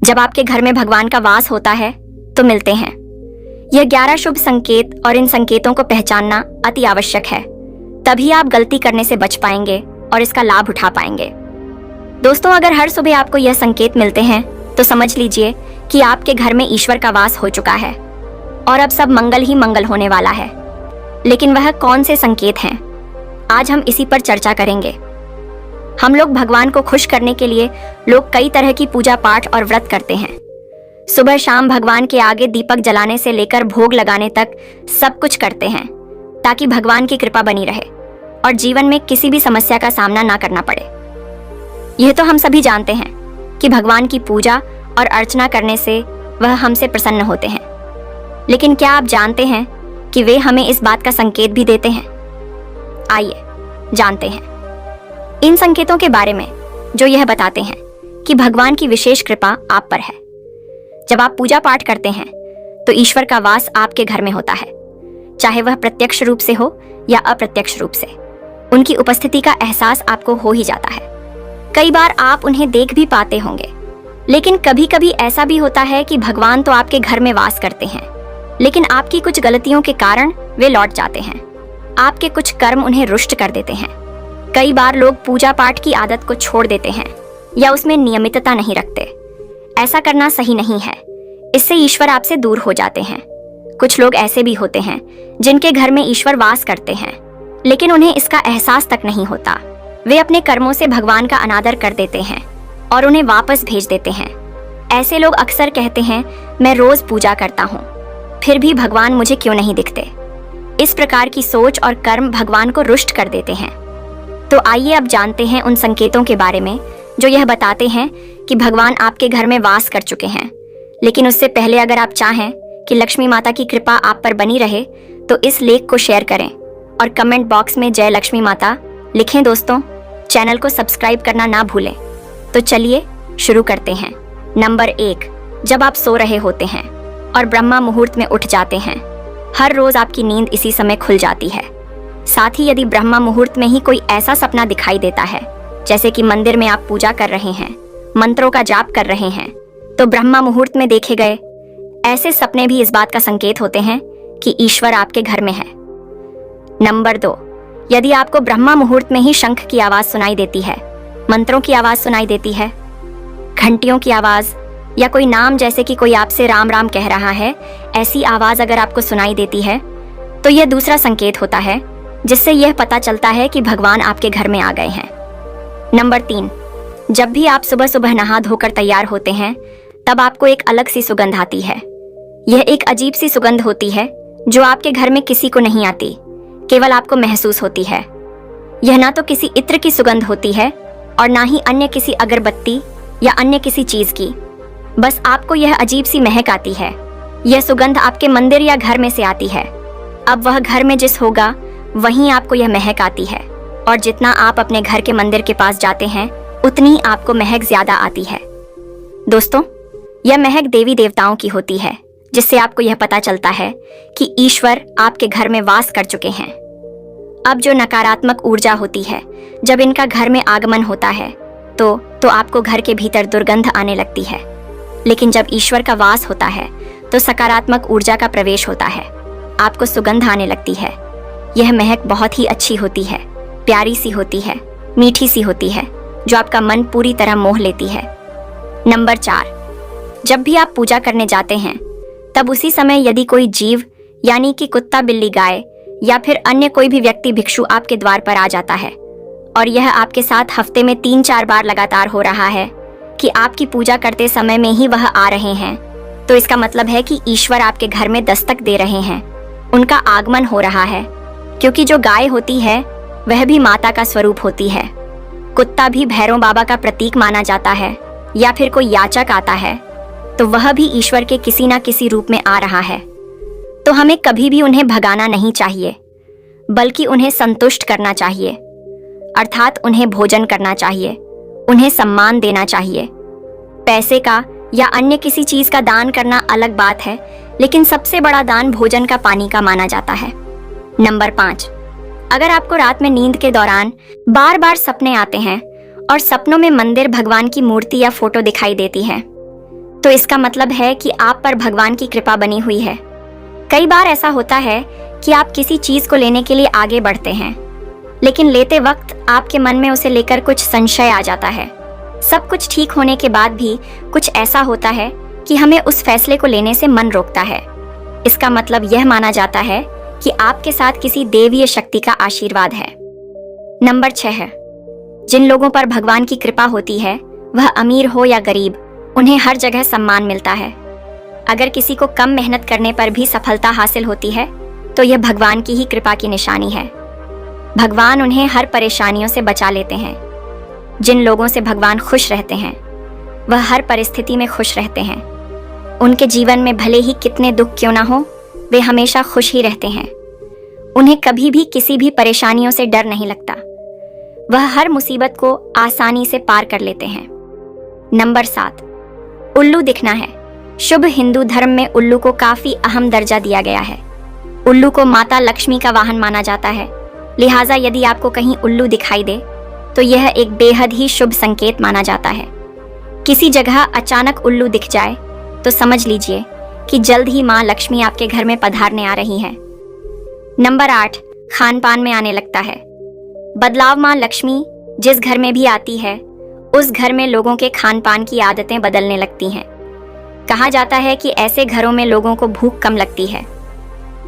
जब आपके घर में भगवान का वास होता है तो मिलते हैं। यह 11 शुभ संकेत और इन संकेतों को पहचानना अति आवश्यक है, तभी आप गलती करने से बच पाएंगे और इसका लाभ उठा पाएंगे। दोस्तों, अगर हर सुबह आपको यह संकेत मिलते हैं तो समझ लीजिए कि आपके घर में ईश्वर का वास हो चुका है और अब सब मंगल ही मंगल होने वाला है। लेकिन वह कौन से संकेत हैं? आज हम इसी पर चर्चा करेंगे। हम लोग भगवान को खुश करने के लिए लोग कई तरह की पूजा पाठ और व्रत करते हैं। सुबह शाम भगवान के आगे दीपक जलाने से लेकर भोग लगाने तक सब कुछ करते हैं ताकि भगवान की कृपा बनी रहे और जीवन में किसी भी समस्या का सामना ना करना पड़े। यह तो हम सभी जानते हैं कि भगवान की पूजा और अर्चना करने से वह हमसे प्रसन्न होते हैं। लेकिन क्या आप जानते हैं कि वे हमें इस बात का संकेत भी देते हैं? आइए जानते हैं इन संकेतों के बारे में जो यह बताते हैं कि भगवान की विशेष कृपा आप पर है। जब आप पूजा पाठ करते हैं तो ईश्वर का वास आपके घर में होता है, चाहे वह प्रत्यक्ष रूप से हो या अप्रत्यक्ष रूप से। उनकी उपस्थिति का एहसास आपको हो ही जाता है। कई बार आप उन्हें देख भी पाते होंगे, लेकिन कभी कभी ऐसा भी होता है कि भगवान तो आपके घर में वास करते हैं, लेकिन आपकी कुछ गलतियों के कारण वे लौट जाते हैं। आपके कुछ कर्म उन्हें रुष्ट कर देते हैं। कई बार लोग पूजा पाठ की आदत को छोड़ देते हैं या उसमें नियमितता नहीं रखते। ऐसा करना सही नहीं है, इससे ईश्वर आपसे दूर हो जाते हैं। कुछ लोग ऐसे भी होते हैं जिनके घर में ईश्वर वास करते हैं, लेकिन उन्हें इसका एहसास तक नहीं होता। वे अपने कर्मों से भगवान का अनादर कर देते हैं और उन्हें वापस भेज देते हैं। ऐसे लोग अक्सर कहते हैं, मैं रोज पूजा करता हूँ, फिर भी भगवान मुझे क्यों नहीं दिखते। इस प्रकार की सोच और कर्म भगवान को रुष्ट कर देते हैं। तो आइए अब जानते हैं उन संकेतों के बारे में जो यह बताते हैं कि भगवान आपके घर में वास कर चुके हैं। लेकिन उससे पहले अगर आप चाहें कि लक्ष्मी माता की कृपा आप पर बनी रहे तो इस लेख को शेयर करें और कमेंट बॉक्स में जय लक्ष्मी माता लिखें। दोस्तों, चैनल को सब्सक्राइब करना ना भूलें। तो चलिए शुरू करते हैं। नंबर 1, जब आप सो रहे होते हैं और ब्रह्मा मुहूर्त में उठ जाते हैं। हर रोज आपकी नींद इसी समय खुल जाती है। साथ ही यदि ब्रह्मा मुहूर्त में ही कोई ऐसा सपना दिखाई देता है, जैसे कि मंदिर में आप पूजा कर रहे हैं, मंत्रों का जाप कर रहे हैं, तो ब्रह्मा मुहूर्त में देखे गए ऐसे सपने भी इस बात का संकेत होते हैं कि ईश्वर आपके घर में है। नंबर 2, यदि आपको ब्रह्मा मुहूर्त में ही शंख की आवाज सुनाई देती है, मंत्रों की आवाज सुनाई देती है, घंटियों की आवाज या कोई नाम जैसे कि कोई आपसे राम राम कह रहा है, ऐसी आवाज अगर आपको सुनाई देती है तो यह दूसरा संकेत होता है जिससे यह पता चलता है कि भगवान आपके घर में आ गए हैं। नंबर 3, जब भी आप सुबह सुबह नहा धोकर तैयार होते हैं तब आपको एक अलग सी सुगंध आती है। यह एक अजीब सी सुगंध होती है जो आपके घर में किसी को नहीं आती, केवल आपको महसूस होती है। यह ना तो किसी इत्र की सुगंध होती है और ना ही अन्य किसी अगरबत्ती या अन्य किसी चीज की, बस आपको यह अजीब सी महक आती है। यह सुगंध आपके मंदिर या घर में से आती है। अब वह घर में जिस होगा वहीं आपको यह महक आती है, और जितना आप अपने घर के मंदिर के पास जाते हैं उतनी आपको महक ज्यादा आती है। दोस्तों, यह महक देवी देवताओं की होती है, जिससे आपको यह पता चलता है कि ईश्वर आपके घर में वास कर चुके हैं। अब जो नकारात्मक ऊर्जा होती है, जब इनका घर में आगमन होता है तो आपको घर के भीतर दुर्गंध आने लगती है। लेकिन जब ईश्वर का वास होता है तो सकारात्मक ऊर्जा का प्रवेश होता है, आपको सुगंध आने लगती है। यह महक बहुत ही अच्छी होती है, प्यारी सी होती है, मीठी सी होती है, जो आपका मन पूरी तरह मोह लेती है। नंबर 4, जब भी आप पूजा करने जाते हैं तब उसी समय यदि कोई जीव यानी कि कुत्ता, बिल्ली, गाय या फिर अन्य कोई भी व्यक्ति भिक्षु आपके द्वार पर आ जाता है और यह आपके साथ हफ्ते में 3-4 बार लगातार हो रहा है कि आपकी पूजा करते समय में ही वह आ रहे हैं, तो इसका मतलब है कि ईश्वर आपके घर में दस्तक दे रहे हैं, उनका आगमन हो रहा है। क्योंकि जो गाय होती है वह भी माता का स्वरूप होती है, कुत्ता भी भैरव बाबा का प्रतीक माना जाता है, या फिर कोई याचक आता है तो वह भी ईश्वर के किसी ना किसी रूप में आ रहा है। तो हमें कभी भी उन्हें भगाना नहीं चाहिए, बल्कि उन्हें संतुष्ट करना चाहिए, अर्थात उन्हें भोजन करना चाहिए, उन्हें सम्मान देना चाहिए। पैसे का या अन्य किसी चीज का दान करना अलग बात है, लेकिन सबसे बड़ा दान भोजन का, पानी का माना जाता है। नंबर 5, अगर आपको रात में नींद के दौरान बार बार सपने आते हैं और सपनों में मंदिर, भगवान की मूर्ति या फोटो दिखाई देती है, तो इसका मतलब है कि आप पर भगवान की कृपा बनी हुई है। कई बार ऐसा होता है कि आप किसी चीज को लेने के लिए आगे बढ़ते हैं, लेकिन लेते वक्त आपके मन में उसे लेकर कुछ संशय आ जाता है। सब कुछ ठीक होने के बाद भी कुछ ऐसा होता है कि हमें उस फैसले को लेने से मन रोकता है। इसका मतलब यह माना जाता है कि आपके साथ किसी देवीय शक्ति का आशीर्वाद है। नंबर 6 है, जिन लोगों पर भगवान की कृपा होती है, वह अमीर हो या गरीब, उन्हें हर जगह सम्मान मिलता है। अगर किसी को कम मेहनत करने पर भी सफलता हासिल होती है तो यह भगवान की ही कृपा की निशानी है। भगवान उन्हें हर परेशानियों से बचा लेते हैं। जिन लोगों से भगवान खुश रहते हैं वह हर परिस्थिति में खुश रहते हैं। उनके जीवन में भले ही कितने दुख क्यों ना हो, वे हमेशा खुश ही रहते हैं। उन्हें कभी भी किसी भी परेशानियों से डर नहीं लगता। वह हर मुसीबत को आसानी से पार कर लेते हैं। नंबर 7, उल्लू दिखना है। शुभ हिंदू धर्म में उल्लू को काफी अहम दर्जा दिया गया है। उल्लू को माता लक्ष्मी का वाहन माना जाता है, लिहाजा यदि आपको कहीं उल्लू दिखाई दे तो यह एक बेहद ही शुभ संकेत माना जाता है। किसी जगह अचानक उल्लू दिख जाए तो समझ लीजिए कि जल्द ही माँ लक्ष्मी आपके घर में पधारने आ रही हैं। नंबर 8, खान पान में आने लगता है बदलाव। माँ लक्ष्मी जिस घर में भी आती है उस घर में लोगों के खान पान की आदतें बदलने लगती हैं। कहा जाता है कि ऐसे घरों में लोगों को भूख कम लगती है।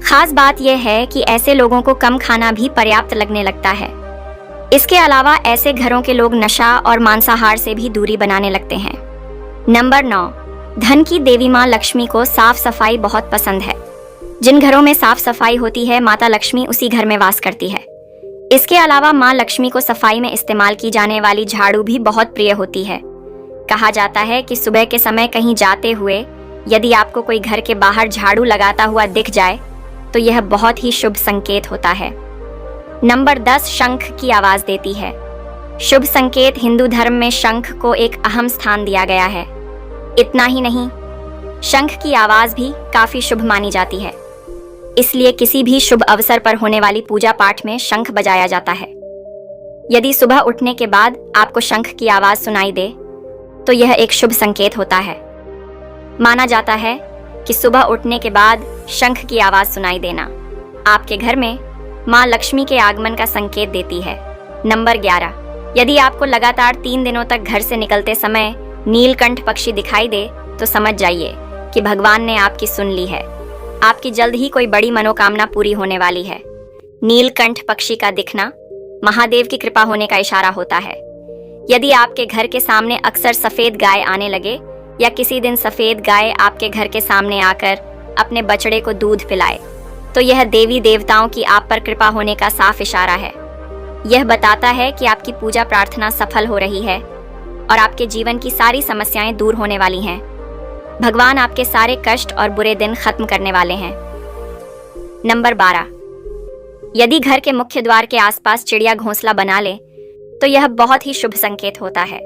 खास बात यह है कि ऐसे लोगों को कम खाना भी पर्याप्त लगने लगता है। इसके अलावा ऐसे घरों के लोग नशा और मांसाहार से भी दूरी बनाने लगते हैं। नंबर 9, धन की देवी माँ लक्ष्मी को साफ सफाई बहुत पसंद है। जिन घरों में साफ सफाई होती है माता लक्ष्मी उसी घर में वास करती है। इसके अलावा माँ लक्ष्मी को सफाई में इस्तेमाल की जाने वाली झाड़ू भी बहुत प्रिय होती है। कहा जाता है कि सुबह के समय कहीं जाते हुए यदि आपको कोई घर के बाहर झाड़ू लगाता हुआ दिख जाए तो यह बहुत ही शुभ संकेत होता है। नंबर 10, शंख की आवाज देती है। शुभ संकेत हिंदू धर्म में शंख को एक अहम स्थान दिया गया है। इतना ही नहीं, शंख की आवाज भी काफी शुभ मानी जाती है। इसलिए किसी भी शुभ अवसर पर होने वाली पूजा पाठ में शंख बजाया जाता है। यदि सुबह उठने के बाद आपको शंख की आवाज सुनाई दे तो यह एक शुभ संकेत होता है। माना जाता है कि सुबह उठने के बाद शंख की आवाज सुनाई देना आपके घर में माँ लक्ष्मी के आगमन का संकेत देती है। नंबर 11, यदि आपको लगातार 3 दिनों तक घर से निकलते समय नीलकंठ पक्षी दिखाई दे तो समझ जाइए कि भगवान ने आपकी सुन ली है। आपकी जल्द ही कोई बड़ी मनोकामना पूरी होने वाली है। नीलकंठ पक्षी का दिखना महादेव की कृपा होने का इशारा होता है। यदि आपके घर के सामने अक्सर सफेद गाय आने लगे या किसी दिन सफेद गाय आपके घर के सामने आकर अपने बछड़े को दूध पिलाए तो यह देवी देवताओं की आप पर कृपा होने का साफ इशारा है। यह बताता है कि आपकी पूजा प्रार्थना सफल हो रही है और आपके जीवन की सारी समस्याएं दूर होने वाली हैं। भगवान आपके सारे कष्ट और बुरे दिन खत्म करने वाले हैं। नंबर 12, यदि घर के मुख्य द्वार के आसपास चिड़िया घोंसला बना ले तो यह बहुत ही शुभ संकेत होता है।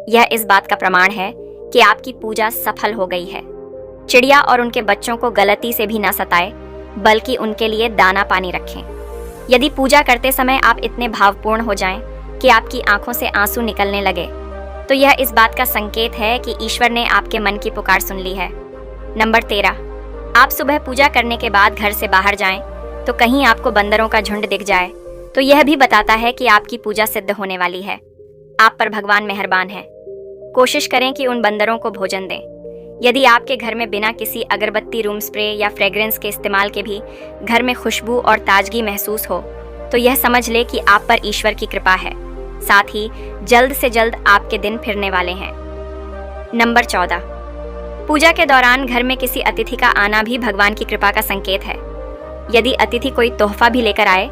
यह इस बात का प्रमाण है कि आपकी पूजा सफल हो गई है। चिड़िया और उनके बच्चों को गलती से भी ना सताए, बल्कि उनके लिए दाना पानी रखें। यदि पूजा करते समय आप इतने भावपूर्ण हो जाएं कि आपकी आंखों से आंसू निकलने लगे तो यह इस बात का संकेत है कि ईश्वर ने आपके मन की पुकार सुन ली है। नंबर 13, आप सुबह पूजा करने के बाद घर से बाहर जाएं तो कहीं आपको बंदरों का झुंड दिख जाए तो यह भी बताता है कि आपकी पूजा सिद्ध होने वाली है। आप पर भगवान मेहरबान है। कोशिश करें कि उन बंदरों को भोजन दें। यदि आपके घर में बिना किसी अगरबत्ती, रूम स्प्रे या फ्रेग्रेंस के इस्तेमाल के भी घर में खुशबू और ताजगी महसूस हो तो यह समझ ले कि आप पर ईश्वर की कृपा है। साथ ही जल्द से जल्द आपके दिन फिरने वाले हैं। नंबर 14, पूजा के दौरान घर में किसी अतिथि का आना भी भगवान की कृपा का संकेत है। यदि अतिथि कोई तोहफा भी लेकर आए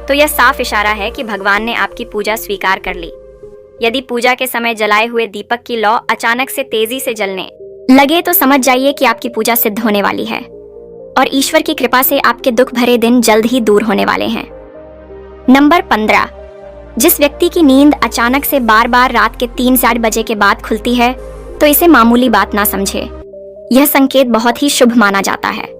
तो यह साफ इशारा है कि भगवान ने आपकी पूजा स्वीकार कर ली। यदि पूजा के समय जलाए हुए दीपक की लौ अचानक से तेजी से जलने लगे तो समझ जाइए कि आपकी पूजा सिद्ध होने वाली है और ईश्वर की कृपा से आपके दुख भरे दिन जल्द ही दूर होने वाले हैं। नंबर 15, जिस व्यक्ति की नींद अचानक से बार बार रात के 3-4 बजे के बाद खुलती है तो इसे मामूली बात ना समझे। यह संकेत बहुत ही शुभ माना जाता है।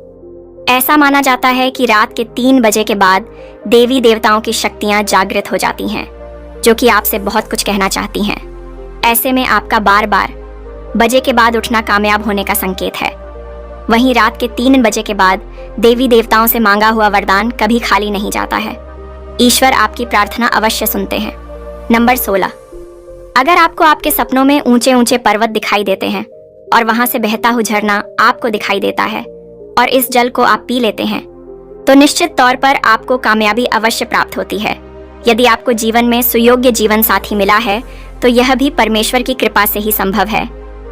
ऐसा माना जाता है कि रात के 3 बजे के बाद देवी देवताओं की शक्तियां जागृत हो जाती हैं जो कि आपसे बहुत कुछ कहना चाहती हैं। ऐसे में आपका बार बार बजे के बाद उठना कामयाब होने का संकेत है। वहीं रात के 3 बजे के बाद देवी देवताओं से मांगा हुआ वरदान कभी खाली नहीं जाता है। ईश्वर आपकी प्रार्थना अवश्य सुनते हैं। नंबर 16, अगर आपको आपके सपनों में ऊंचे ऊंचे पर्वत दिखाई देते हैं और वहां से बहता हुआ झरना आपको दिखाई देता है और इस जल को आप पी लेते हैं, तो निश्चित तौर पर आपको कामयाबी अवश्य प्राप्त होती है। यदि आपको जीवन में सुयोग्य जीवन साथी मिला है तो यह भी परमेश्वर की कृपा से ही संभव है।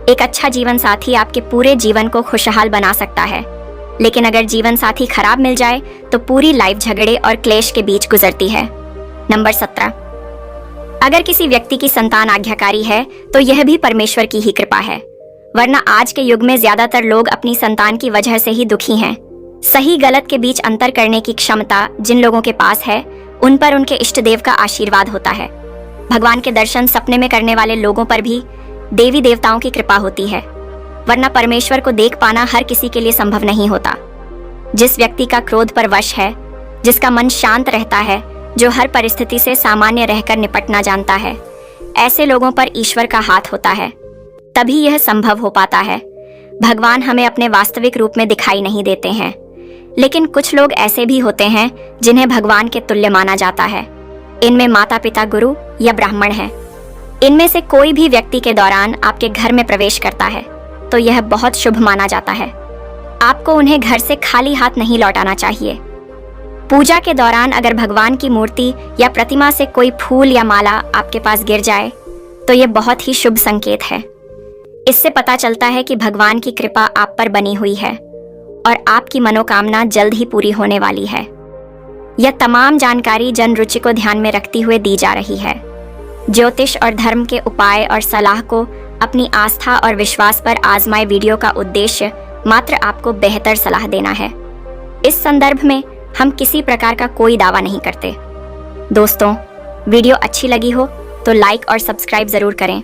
एक अच्छा जीवन साथी आपके पूरे जीवन को खुशहाल बना सकता है, लेकिन अगर जीवन साथी खराब मिल जाए तो पूरी लाइफ झगड़े और क्लेश के बीच गुजरती है। नंबर 17, अगर किसी व्यक्ति की संतान आज्ञाकारी है तो यह भी परमेश्वर की ही कृपा है, वरना आज के युग में ज्यादातर लोग अपनी संतान की वजह से ही दुखी हैं। सही गलत के बीच अंतर करने की क्षमता जिन लोगों के पास है, उन पर उनके इष्ट देव का आशीर्वाद होता है। भगवान के दर्शन सपने में करने वाले लोगों पर भी देवी देवताओं की कृपा होती है, वरना परमेश्वर को देख पाना हर किसी के लिए संभव नहीं होता। जिस व्यक्ति का क्रोध पर वश है, जिसका मन शांत रहता है, जो हर परिस्थिति से सामान्य रहकर निपटना जानता है, ऐसे लोगों पर ईश्वर का हाथ होता है, तभी यह संभव हो पाता है। भगवान हमें अपने वास्तविक रूप में दिखाई नहीं देते हैं, लेकिन कुछ लोग ऐसे भी होते हैं जिन्हें भगवान के तुल्य माना जाता है। इनमें माता पिता, गुरु या ब्राह्मण हैं। इनमें से कोई भी व्यक्ति के दौरान आपके घर में प्रवेश करता है तो यह बहुत शुभ माना जाता है। आपको उन्हें घर से खाली हाथ नहीं लौटाना चाहिए। पूजा के दौरान अगर भगवान की मूर्ति या प्रतिमा से कोई फूल या माला आपके पास गिर जाए तो यह बहुत ही शुभ संकेत है। इससे पता चलता है कि भगवान की कृपा आप पर बनी हुई है और आपकी मनोकामना जल्द ही पूरी होने वाली है। यह तमाम जानकारी जन रुचि को ध्यान में रखती हुए दी जा रही है। ज्योतिष और धर्म के उपाय और सलाह को अपनी आस्था और विश्वास पर आजमाए वीडियो का उद्देश्य मात्र आपको बेहतर सलाह देना है। इस संदर्भ में हम किसी प्रकार का कोई दावा नहीं करते। दोस्तों, वीडियो अच्छी लगी हो तो लाइक और सब्सक्राइब जरूर करें।